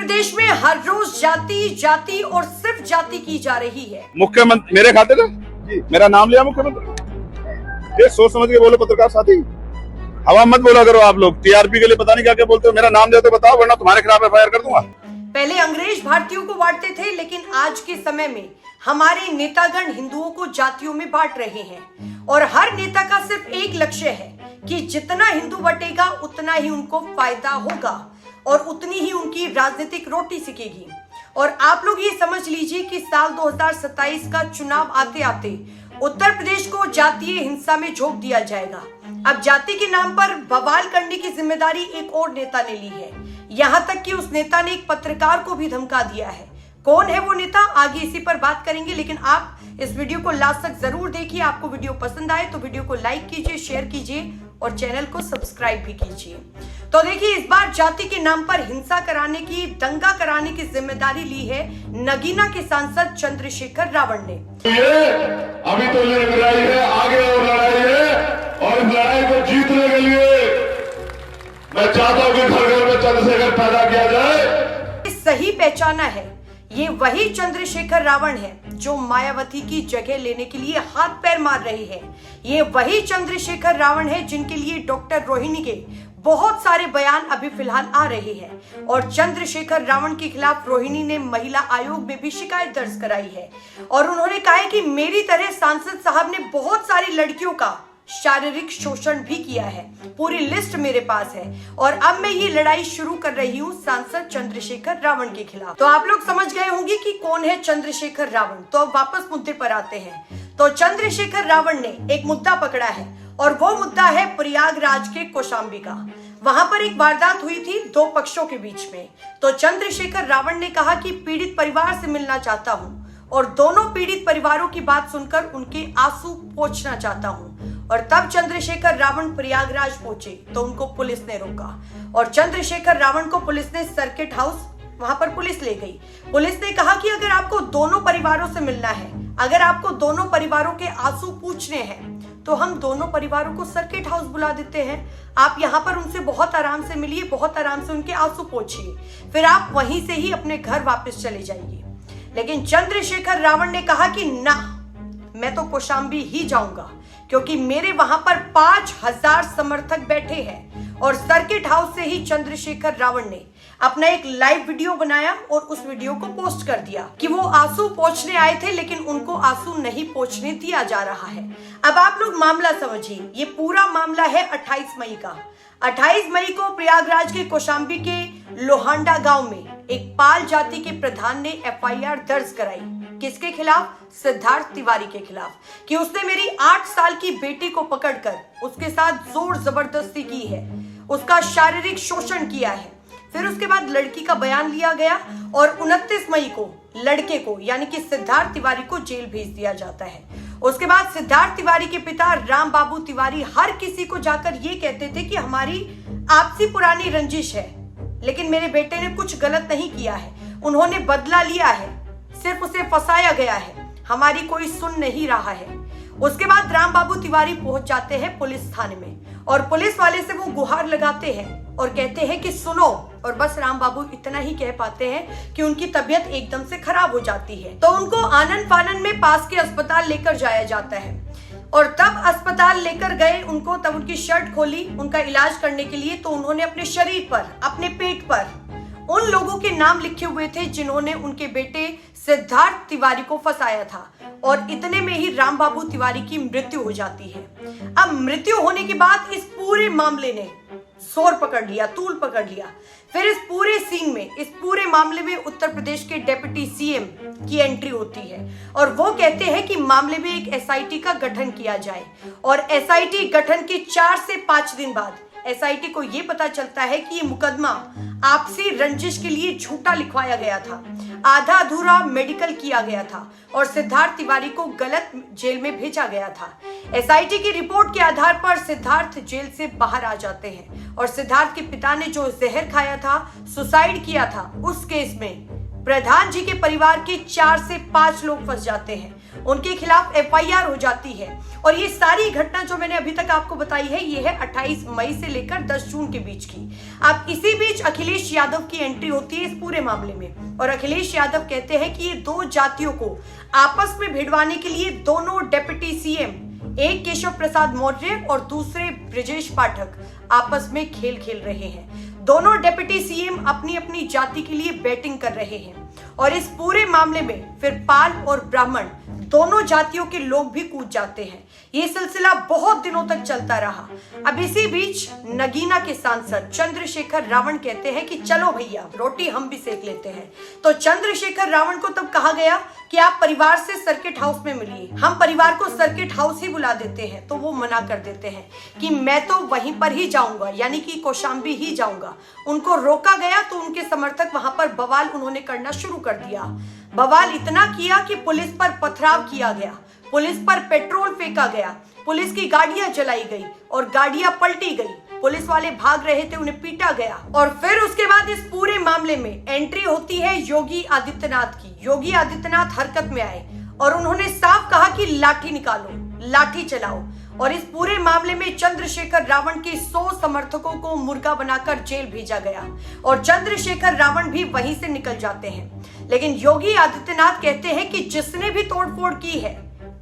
प्रदेश में हर रोज जाति और सिर्फ जाति की जा रही है। मुख्यमंत्री मेरे खाते का मेरा नाम लिया मुख्यमंत्री। ये सोच समझ के बोलो पत्रकार साथी, हवा मत बोला करो आप लोग। टीआरपी के लिए पता नहीं क्या क्या बोलते हो। मेरा नाम लिया तो बताओ, वरना तुम्हारे खिलाफ एफआईआर कर दूंगा। पहले अंग्रेज भारतीयों को बांटते थे, लेकिन आज के समय में हमारे नेतागण हिंदुओं को जातियों में बांट रहे हैं और हर नेता का सिर्फ एक लक्ष्य है कि जितना हिंदू बटेगा उतना ही उनको फायदा होगा और उतनी ही उनकी राजनीतिक रोटी सिकेगी। और आप लोग ये समझ लीजिए कि साल 2027 का चुनाव आते आते उत्तर प्रदेश को जातीय हिंसा में झोंक दिया जाएगा। अब जाति के नाम पर बवाल करने की जिम्मेदारी एक और नेता ने ली है। यहाँ तक कि उस नेता ने एक पत्रकार को भी धमका दिया है। कौन है वो नेता, आगे इसी पर बात करेंगे, लेकिन आप इस वीडियो को लास्ट तक जरूर देखिए। आपको वीडियो पसंद आए तो वीडियो को लाइक कीजिए, शेयर कीजिए और चैनल को सब्सक्राइब भी कीजिए। तो देखिए, इस बार जाति के नाम पर हिंसा कराने की, दंगा कराने की जिम्मेदारी ली है नगीना के सांसद चंद्रशेखर रावण ने। अभी तो ये लड़ाई है, आगे और लड़ाई है और इस लड़ाई को जीतने के लिए मैं चाहता हूं कि घर घर में चंद्रशेखर पैदा किया जाए। सही पहचाना है, ये वही चंद्रशेखर रावण है जो मायावती की जगह लेने के लिए हाथ पैर मार रहे हैं। ये वही चंद्रशेखर रावण है जिनके लिए डॉक्टर रोहिणी के बहुत सारे बयान अभी फिलहाल आ रहे हैं और चंद्रशेखर रावण के खिलाफ रोहिणी ने महिला आयोग में भी शिकायत दर्ज कराई है और उन्होंने कहा है कि मेरी तरह सांसद साहब ने बहुत सारी लड़कियों का शारीरिक शोषण भी किया है। पूरी लिस्ट मेरे पास है और अब मैं ये लड़ाई शुरू कर रही हूँ सांसद चंद्रशेखर रावण के खिलाफ। तो आप लोग समझ गए होंगे कि कौन है चंद्रशेखर रावण। तो अब वापस मुद्दे पर आते हैं। तो चंद्रशेखर रावण ने एक मुद्दा पकड़ा है और वो मुद्दा है प्रयागराज के कौशाम्बी का। वहां पर एक वारदात हुई थी दो पक्षों के बीच में। तो चंद्रशेखर रावण ने कहा कि पीड़ित परिवार से मिलना चाहता हूं और दोनों पीड़ित परिवारों की बात सुनकर उनके आंसू पोंछना चाहता हूं। और तब चंद्रशेखर रावण प्रयागराज पहुंचे तो उनको पुलिस ने रोका और चंद्रशेखर रावण को पुलिस ने सर्किट हाउस, वहां पर पुलिस ले गई। पुलिस ने कहा कि अगर आपको दोनों परिवारों से मिलना है, अगर आपको दोनों परिवारों के आंसू पूछने हैं, तो हम दोनों परिवारों को सर्किट हाउस बुला देते हैं। आप यहाँ पर उनसे बहुत आराम से मिलिए, बहुत आराम से उनके आंसू पोंछिए, फिर आप वहीं से ही अपने घर वापस चले जाइए। लेकिन चंद्रशेखर रावण ने कहा कि ना, मैं तो कौशाम्बी ही जाऊंगा क्योंकि मेरे वहां पर 5000 समर्थक बैठे हैं। और सर्किट हाउस से ही चंद्रशेखर रावण ने अपना एक लाइव वीडियो बनाया और उस वीडियो को पोस्ट कर दिया कि वो आंसू पोंछने आए थे लेकिन उनको आंसू नहीं पोंछने दिया जा रहा है। अब आप लोग मामला समझिए, ये पूरा मामला है 28 मई का। 28 मई को प्रयागराज के कौशाम्बी के लोहांडा गांव में एक पाल जाति के प्रधान ने एफआईआर दर्ज कराई। किसके खिलाफ? सिद्धार्थ तिवारी के खिलाफ, कि उसने मेरी 8 साल की बेटी को पकड़कर उसके साथ जोर जबरदस्ती की है, उसका शारीरिक शोषण किया है। फिर उसके बाद लड़की का बयान लिया गया और 29 मई को लड़के को, यानी कि सिद्धार्थ तिवारी को जेल भेज दिया जाता है। उसके बाद सिद्धार्थ तिवारी के पिता राम बाबू तिवारी हर किसी को जाकर ये कहते थे कि हमारी आपसी पुरानी रंजिश है, लेकिन मेरे बेटे ने कुछ गलत नहीं किया है, उन्होंने बदला लिया है, सिर्फ उसे फंसाया गया है, हमारी कोई सुन नहीं रहा है। उसके बाद राम बाबू तिवारी पहुंच जाते हैं पुलिस थाने में और पुलिस वाले से वो गुहार लगाते हैं और कहते हैं कि सुनो, और बस राम बाबू इतना ही कह पाते हैं कि उनकी तबीयत एकदम से खराब हो जाती है। तो उनको आनन फानन में पास के अस्पताल लेकर जाया जाता है और तब अस्पताल लेकर गए उनको, तब उनकी शर्ट खोली उनका इलाज करने के लिए। तो उन्होंने अपने शरीर पर, अपने पेट पर उन लोगों के नाम लिखे हुए थे जिन्होंने उनके बेटे सिद्धार्थ तिवारी को फंसाया था और इतने में ही राम बाबू तिवारी की मृत्यु हो जाती है। अब मृत्यु होने के बाद इस पूरे मामले ने जोर पकड़ लिया, तूल पकड़ लिया। फिर इस पूरे सीन में, इस पूरे मामले में उत्तर प्रदेश के डिप्टी सीएम की एंट्री होती है और वो कहते हैं कि मामले में एक एसआईटी का गठन किया जाए। और एसआईटी गठन के 4 से 5 दिन बाद एसआईटी को यह पता चलता है कि ये मुकदमा आपसी रंजिश के लिए झूठा लिखवाया गया था, आधा अधूरा मेडिकल किया गया था और सिद्धार्थ तिवारी को गलत जेल में भेजा गया था। एसआईटी की रिपोर्ट के आधार पर सिद्धार्थ जेल से बाहर आ जाते हैं और सिद्धार्थ के पिता ने जो जहर खाया था, सुसाइड किया था, उस केस में प्रधान जी के परिवार के 4 से 5 लोग फंस जाते हैं उनके खिलाफ एफआईआर हो जाती है। और ये सारी घटना जो मैंने अभी तक आपको बताई है, ये है 28 मई से लेकर 10 जून के बीच की। अब इसी बीच अखिलेश यादव की एंट्री होती है इस पूरे मामले में, और अखिलेश यादव कहते हैं कि ये दो जातियों को आपस में भिड़वाने के लिए दोनों डेप्यूटी सीएम, एक केशव प्रसाद मौर्य और दूसरे ब्रजेश पाठक, आपस में खेल खेल रहे हैं। दोनों डेप्यूटी सीएम अपनी अपनी जाति के लिए बैटिंग कर रहे हैं, और इस पूरे मामले में फिर पाल और ब्राह्मण दोनों जातियों के लोग भी कूद जाते हैं। ये सिलसिला बहुत दिनों तक चलता रहा। अब इसी बीच नगीना के सांसद चंद्रशेखर रावण कहते हैं कि चलो भैया, रोटी हम भी सेक लेते हैं। तो चंद्रशेखर रावण को तब कहा गया कि आप परिवार से सर्किट हाउस में मिलिए, हम परिवार को सर्किट हाउस ही बुला देते हैं। तो वो मना कर देते हैं कि मैं तो वहीं पर ही जाऊंगा, यानी कि कौशाम्बी ही जाऊंगा। उनको रोका गया तो उनके समर्थक वहां पर बवाल उन्होंने करना शुरू कर दिया। बवाल इतना किया कि पुलिस पर पथराव किया गया, पुलिस पर पेट्रोल फेंका गया, पुलिस की गाड़ियां जलाई गई और गाड़ियां पलटी गई। पुलिस वाले भाग रहे थे, उन्हें पीटा गया। और फिर उसके बाद इस पूरे मामले में एंट्री होती है योगी आदित्यनाथ की। योगी आदित्यनाथ हरकत में आए और उन्होंने साफ कहा कि लाठी निकालो, लाठी चलाओ। और इस पूरे मामले में चंद्रशेखर रावण के 100 समर्थकों को मुर्गा बनाकर जेल भेजा गया, और चंद्रशेखर रावण भी वहीं से निकल जाते हैं। लेकिन योगी आदित्यनाथ कहते हैं कि जिसने भी तोड़फोड़ की है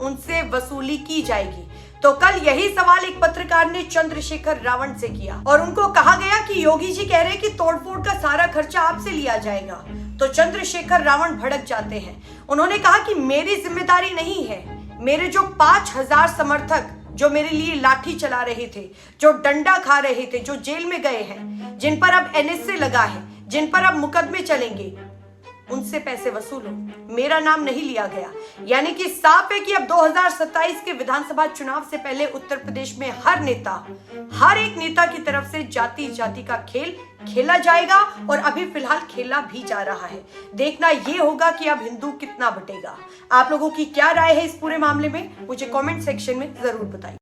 उनसे वसूली की जाएगी। तो कल यही सवाल एक पत्रकार ने चंद्रशेखर रावण से किया, और उनको कहा गया कि योगी जी कह रहे हैं कि तोड़फोड़ का सारा खर्चा आपसे लिया जाएगा। तो चंद्रशेखर रावण भड़क जाते हैं। उन्होंने कहा कि मेरी जिम्मेदारी नहीं है, मेरे जो 5000 समर्थक जो मेरे लिए लाठी चला रहे थे, जो डंडा खा रहे थे, जो जेल में गए हैं, जिन पर अब एनएसए लगा है, जिन पर अब मुकदमे चलेंगे, उनसे पैसे वसूलो, मेरा नाम नहीं लिया गया। यानी कि साफ है कि अब 2027 के विधानसभा चुनाव से पहले उत्तर प्रदेश में हर नेता, हर एक नेता की तरफ से जाति जाति का खेल खेला जाएगा, और अभी फिलहाल खेला भी जा रहा है। देखना ये होगा कि अब हिंदू कितना बटेगा। आप लोगों की क्या राय है इस पूरे मामले में, मुझे कमेंट सेक्शन में जरूर बताइए।